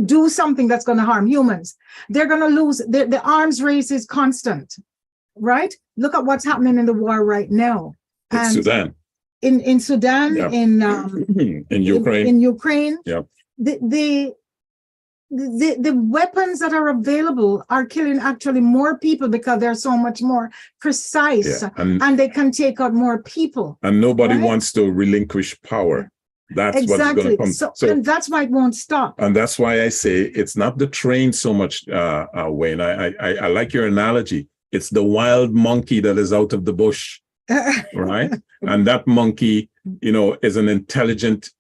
do something that's going to harm humans? They're going to lose. The arms race is constant, right? Look at what's happening in the war right now. In Sudan. In Sudan, Yep. in Ukraine. In Ukraine. Yep. The weapons that are available are killing actually more people because they're so much more precise, Yeah. and they can take out more people. And nobody right? wants to relinquish power. That's what's going Exactly. to come. So, and that's why it won't stop. And that's why I say it's not the train so much, Wayne. I like your analogy. It's the wild monkey that is out of the bush, right? And that monkey, is an intelligent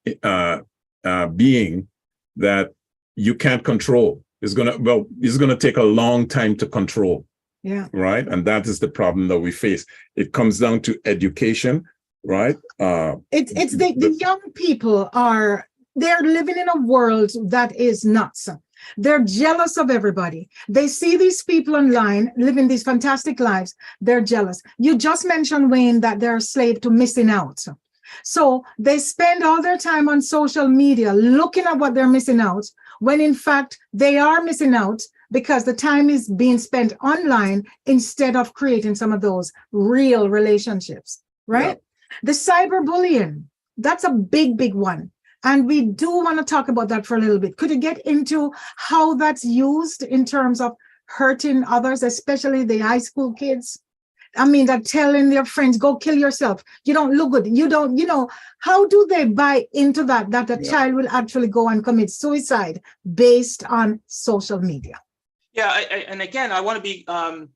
being that you can't control. It's gonna take a long time to control. Yeah. Right. And that is the problem that we face. It comes down to education, right? It's the young people they're living in a world that is nuts. They're jealous of everybody. They see these people online living these fantastic lives. They're jealous. You just mentioned, Wayne, that they're a slave to missing out. So they spend all their time on social media looking at what they're missing out, when in fact they are missing out because the time is being spent online instead of creating some of those real relationships, right? Yeah. The cyberbullying, that's a big one. And we do want to talk about that for a little bit. Could you get into how that's used in terms of hurting others, especially the high school kids? I mean, they're telling their friends, go kill yourself. You don't look good. You don't, how do they buy into that a child will actually go and commit suicide based on social media? Yeah. And again, I want to be, I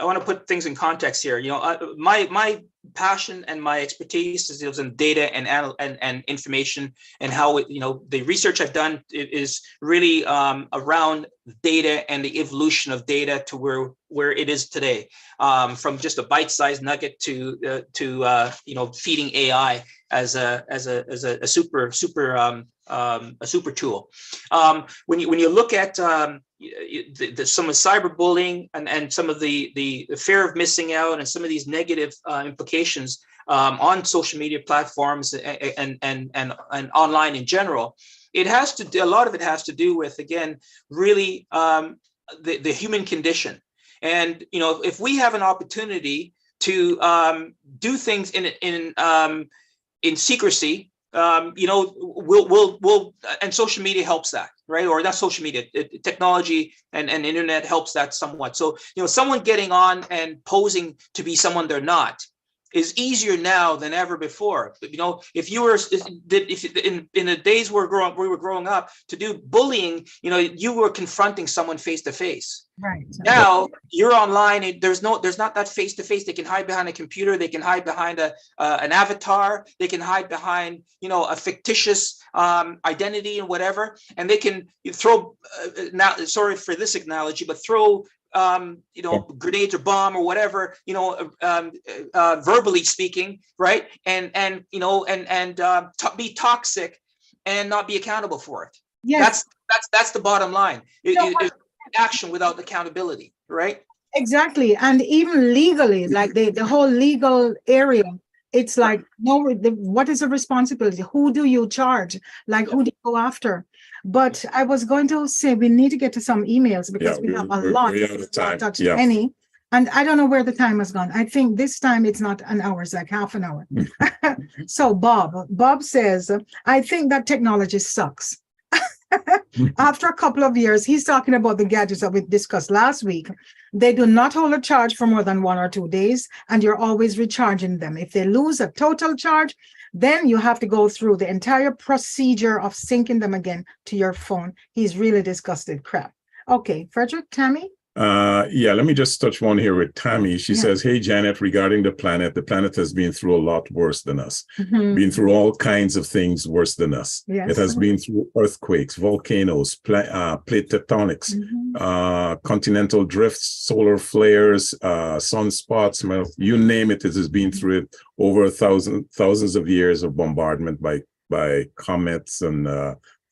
want to put things in context here. My passion and my expertise is in data and information, and how the research I've done is really around data and the evolution of data to where it is today, from just a bite-sized nugget to feeding AI as a super tool. When you look at some of cyberbullying and some of the fear of missing out and some of these negative implications on social media platforms and online in general, a lot of it has to do with, again, really the human condition. And if we have an opportunity to do things in secrecy, we'll and social media helps that, right? Or not social media, technology and internet helps that somewhat. So, someone getting on and posing to be someone they're not is easier now than ever before. You know, if you were, if in the days we were growing up, to do bullying, you know, you were confronting someone face to face. Right. Now you're online. There's not that face to face. They can hide behind a computer. They can hide behind an avatar. They can hide behind, you know, a fictitious identity and whatever. And they can throw now. Sorry for this analogy, but throw you know, grenades or bomb or whatever, you know, verbally speaking, right? And you know, and be toxic and not be accountable for it. Yes. That's the bottom line. It's action without accountability, right? Exactly. And even legally, like the whole legal area, it's like, no, what is the responsibility? Who do you charge? Like, who do you go after? But I was going to say we need to get to some emails because we have a lot. We're out of time. Touched any. And I don't know where the time has gone. I think this time it's not an hour, it's like half an hour. So Bob says, I think that technology sucks. After a couple of years, he's talking about the gadgets that we discussed last week. They do not hold a charge for more than 1 or 2 days, and you're always recharging them. If they lose a total charge, then you have to go through the entire procedure of syncing them again to your phone. He's really disgusted. Crap. Okay, Frederick, Tammy? Yeah, let me just touch one here with Tammy. She says, hey, Janet, regarding the planet has been through a lot worse than us. Been through all kinds of things worse than us. It has been through earthquakes, volcanoes, plate tectonics, continental drifts, solar flares, sunspots, you name it, it has been through it. Over thousands of years of bombardment by comets and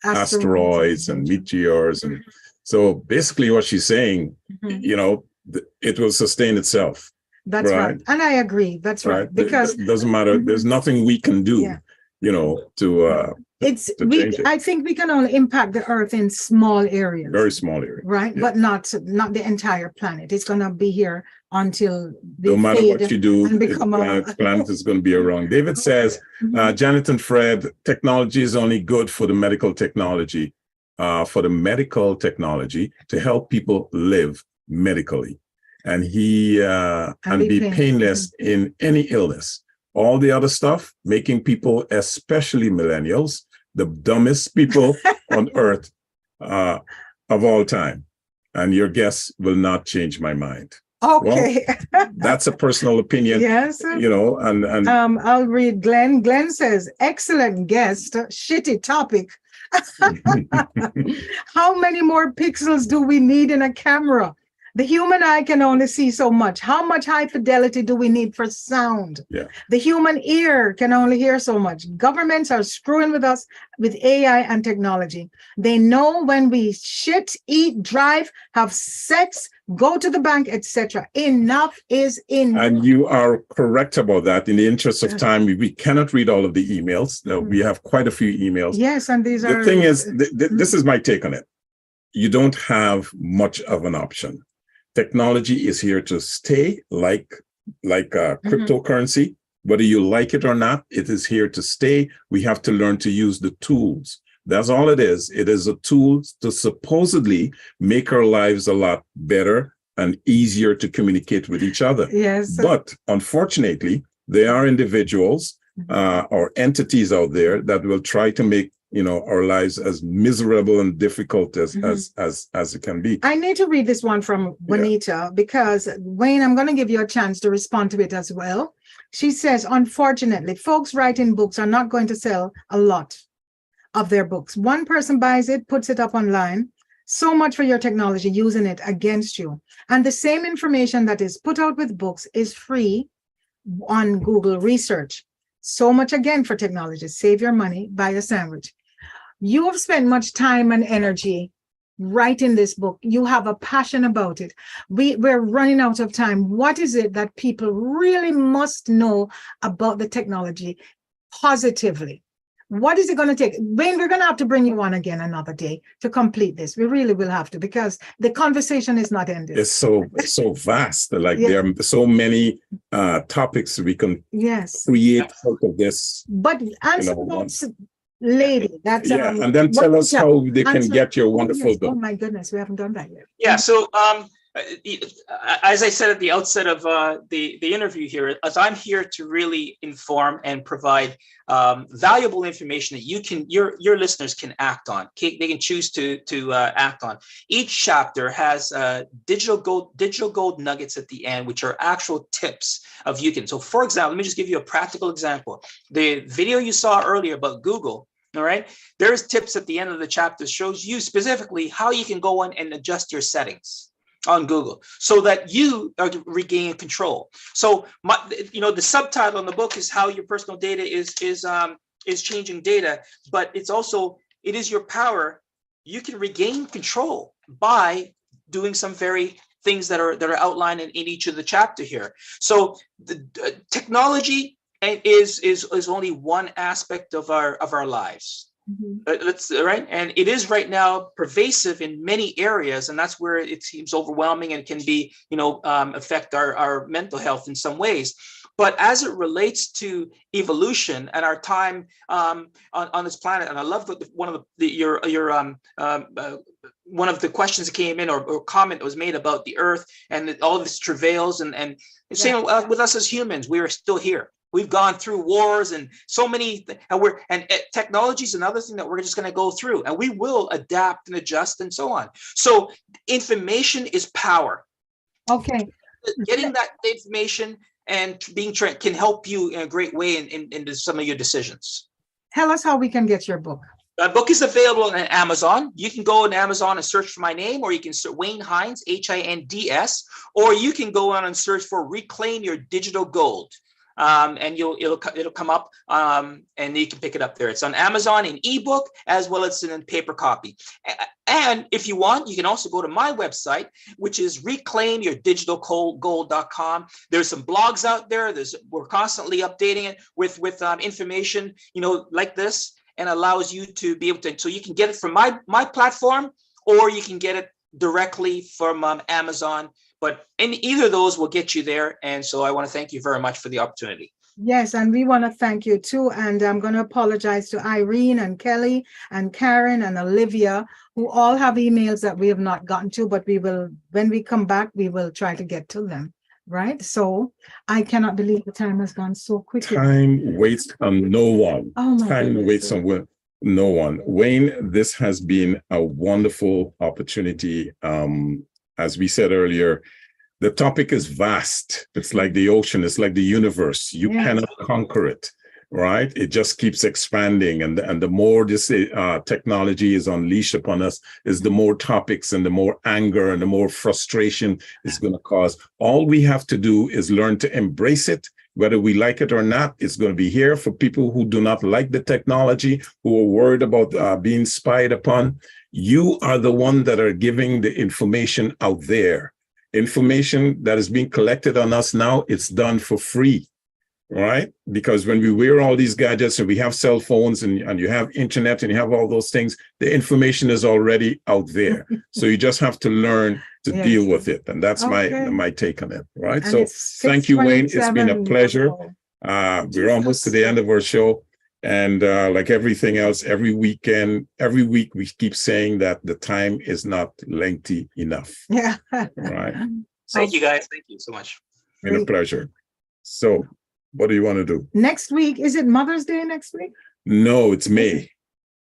asteroids and meteors. And so basically what she's saying, you know, it will sustain itself. That's right. And I agree. That's right. Because it doesn't matter. There's nothing we can do, you know, to change it. I think we can only impact the earth in small areas. Very small areas. Right. Yeah. But not the entire planet. It's going to be here until no matter what you do, the planet is going to be around. David says, Janet and Fred, technology is only good for the medical technology. For the medical technology to help people live medically and be painless in any illness. All the other stuff, making people, especially millennials, the dumbest people on earth of all time. And your guess will not change my mind. Okay. Well, that's a personal opinion. Yes. You know, and I'll read Glenn. Glenn says, excellent guest, shitty topic. How many more pixels do we need in a camera? The human eye can only see so much. How much high fidelity do we need for sound? Yeah. The human ear can only hear so much. Governments are screwing with us with AI and technology. They know when we shit, eat, drive, have sex, go to the bank, etc. Enough is enough. And you are correct about that. In the interest of time, we cannot read all of the emails. We have quite a few emails. Yes, and these are... The thing is, this is my take on it. You don't have much of an option. Technology is here to stay, like cryptocurrency. Whether you like it or not, it is here to stay. We have to learn to use the tools. That's all it is. It is a tool to supposedly make our lives a lot better and easier to communicate with each other. Yes. But unfortunately, there are individuals or entities out there that will try to make our lives as miserable and difficult as it can be. I need to read this one from Juanita because, Wayne, I'm going to give you a chance to respond to it as well. She says, unfortunately, folks writing books are not going to sell a lot of their books. One person buys it, puts it up online. So much for your technology using it against you. And the same information that is put out with books is free on Google research. So much again for technology. Save your money, buy a sandwich. You have spent much time and energy writing this book. You have a passion about it. We're running out of time. What is it that people really must know about the technology positively? What is it going to take? Wayne, we're going to have to bring you on again another day to complete this. We really will have to, because the conversation is not ended. It's so vast. Like there are so many topics we can create out of this. But answer lady, that's and then tell us how they can get your wonderful book. Oh my goodness, we haven't done that yet. Yeah, so As I said at the outset of the interview here, as I'm here to really inform and provide valuable information that your listeners can act on. They can choose to act on. Each chapter has digital gold nuggets at the end, which are actual tips of you can. So, for example, let me just give you a practical example. The video you saw earlier about Google. All right, there's tips at the end of the chapter shows you specifically how you can go on and adjust your settings on Google so that you are regaining control. So the subtitle in the book is how your personal data is changing data, but it is your power. You can regain control by doing some very things that are outlined in each of the chapter here. So the technology is only one aspect of our lives. That's right, and it is right now pervasive in many areas, and that's where it seems overwhelming and can be, affect our mental health in some ways. But as it relates to evolution and our time on this planet, and I love one of the questions that came in or comment that was made about the Earth and all of its travails, and saying with us as humans, we are still here. We've gone through wars and so many, and technology is another thing that we're just going to go through, and we will adapt and adjust and so on. So information is power. Okay. Getting that information and being trained can help you in a great way in some of your decisions. Tell us how we can get your book. The book is available on Amazon. You can go on Amazon and search for my name, or you can search Wayne Hinds, Hinds, or you can go on and search for Reclaim Your Digital Gold. And it'll come up, and you can pick it up there. It's on Amazon in ebook as well as in paper copy. And if you want, you can also go to my website, which is reclaimyourdigitalgold.com. There's some blogs out there. We're constantly updating it with information, like this, and allows you to be able to. So you can get it from my platform, or you can get it directly from Amazon. But in either of those will get you there. And so I want to thank you very much for the opportunity. Yes, and we want to thank you too. And I'm going to apologize to Irene and Kelly and Karen and Olivia, who all have emails that we have not gotten to, but we will, when we come back, we will try to get to them. Right? So I cannot believe the time has gone so quickly. Time waits on no one. Oh my Time goodness. waits on no one. Wayne, this has been a wonderful opportunity. As we said earlier, the topic is vast. It's like the ocean. It's like the universe. You cannot conquer it, right? It just keeps expanding. And the more this technology is unleashed upon us, is the more topics and the more anger and the more frustration it's going to cause. All we have to do is learn to embrace it. Whether we like it or not, it's going to be here. For people who do not like the technology, who are worried about being spied upon, you are the one that are giving the information out there. Information that is being collected on us now, it's done for free, right? Because when we wear all these gadgets and we have cell phones and you have internet and you have all those things, the information is already out there. So you just have to learn to deal with it. And that's my take on it, right? And so thank you, Wayne. It's been a pleasure. We're almost to the end of our show. And like everything else, every week we keep saying that the time is not lengthy enough. Yeah. Right. Thank you, guys. Thank you so much. It's been a pleasure. So what do you want to do? Next week, is it Mother's Day next week? No, it's May.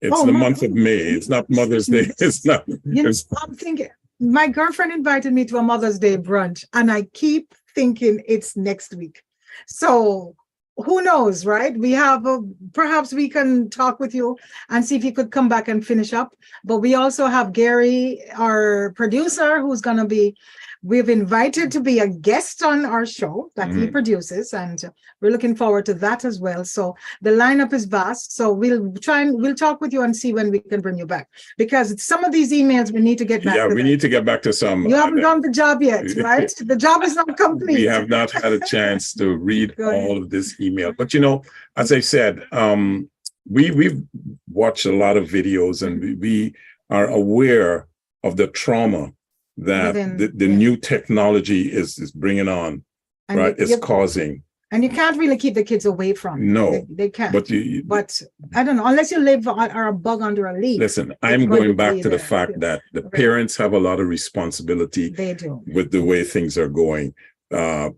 It's the month of May. It's not Mother's Day. It's not. I'm thinking, my girlfriend invited me to a Mother's Day brunch, and I keep thinking it's next week. So who knows, right? We have perhaps we can talk with you and see if you could come back and finish up. But we also have Gary, our producer, who's going to be, we've invited to be a guest on our show that he produces, and we're looking forward to that as well. So the lineup is vast. So we'll talk with you and see when we can bring you back, because some of these emails we need to get back to. Yeah, we need to get back to some. You haven't done the job yet, right? The job is not complete. We have not had a chance to read all of this email. But as I said, we've watched a lot of videos, and we are aware of the trauma that the new technology is bringing on, right? It's causing. And you can't really keep the kids away from it. No, They can't. but But I don't know, unless you live or a bug under a leaf. listen, it's I'm going going back be to the there. fact that the Right. parents have a lot of responsibility They do. with the way things are going.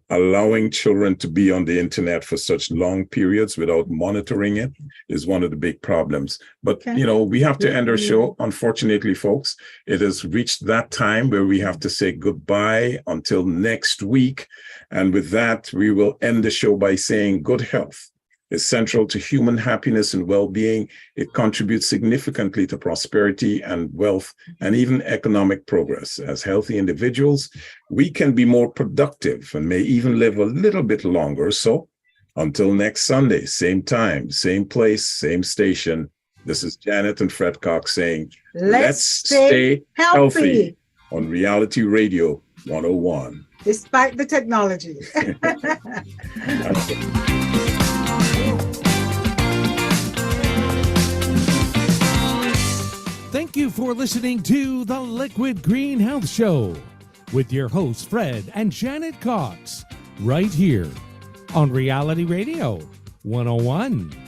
Allowing children to be on the internet for such long periods without monitoring it is one of the big problems. But, Okay. you know, we have to end our show. Unfortunately, folks, it has reached that time where we have to say goodbye until next week. And with that, we will end the show by saying good health is central to human happiness and well-being. It contributes significantly to prosperity and wealth and even economic progress. As healthy individuals, we can be more productive and may even live a little bit longer. So until next Sunday, same time, same place, same station, this is Janet and Fred Cox saying, let's stay healthy on Reality Radio 101. Despite the technology. Thank you for listening to the Liquid Green Health Show with your hosts, Fred and Janet Cox, right here on Reality Radio 101.